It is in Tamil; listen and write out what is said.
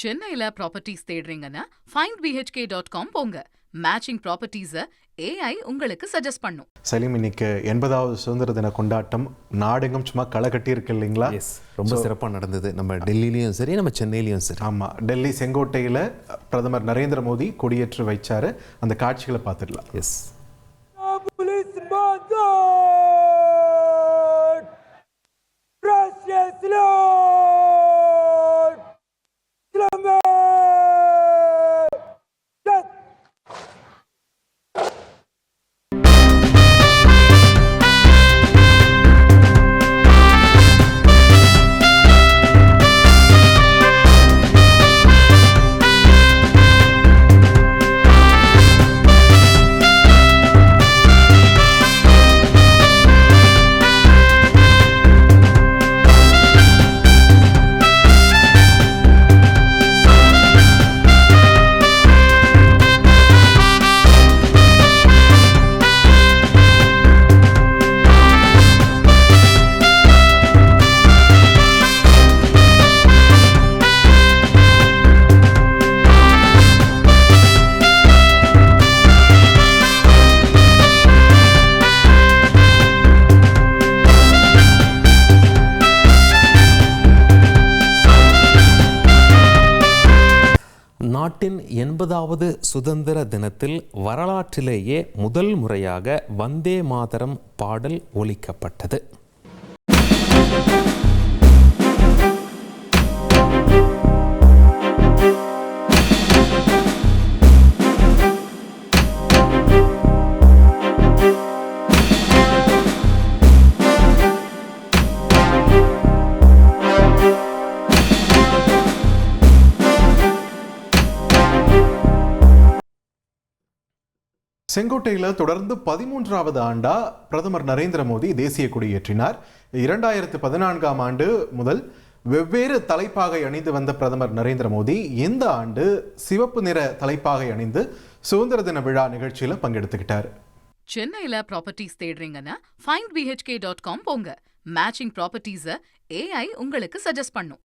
சென்னையில ப்ராப்பர்ட்டிஸ் தேடுறீங்கன்னா findbhk.com போங்க. மேட்சிங் ப்ராப்பர்ட்டிஸை AI உங்களுக்கு சஜஸ்ட் பண்ணும். சலீம், இன்னைக்கு 80வது சுதந்திர தின கொண்டாட்டம் நாடெங்கும் சும்மா களை கட்டி இருக்கு இல்லைங்களா? ரொம்ப சிறப்பாக நடந்தது. நம்ம டெல்லியிலையும் சரி, நம்ம சென்னையிலையும் சரி. ஆமாம், டெல்லி செங்கோட்டையில் பிரதமர் நரேந்திர மோடி கொடியேற்றி வைச்சாரு. அந்த காட்சிகளை பார்த்துடலாம். எஸ். நாட்டின் 80வது சுதந்திர தினத்தில் வரலாற்றிலேயே முதல் முறையாக வந்தே மாதரம் பாடல் ஒலிக்கப்பட்டது. செங்கோட்டையில் தொடர்ந்து 13வது ஆண்டா பிரதமர் நரேந்திர மோடி தேசிய கொடியேற்றினார். 2014ஆம் ஆண்டு முதல் வெவ்வேறு தலைப்பாகை அணிந்து வந்த பிரதமர் நரேந்திர மோடி இந்த ஆண்டு சிவப்பு நிற தலைப்பாகை அணிந்து சுதந்திர தின விழா நிகழ்ச்சியில பங்கெடுத்துக்கிட்டார். சென்னையில ப்ராப்பர்ட்டிஸ் தேடுறீங்கன்னா findbhk.com போங்க. மேட்சிங் ப்ராப்பர்ட்டிஸை AI உங்களுக்கு சஜஸ்ட் பண்ணும்.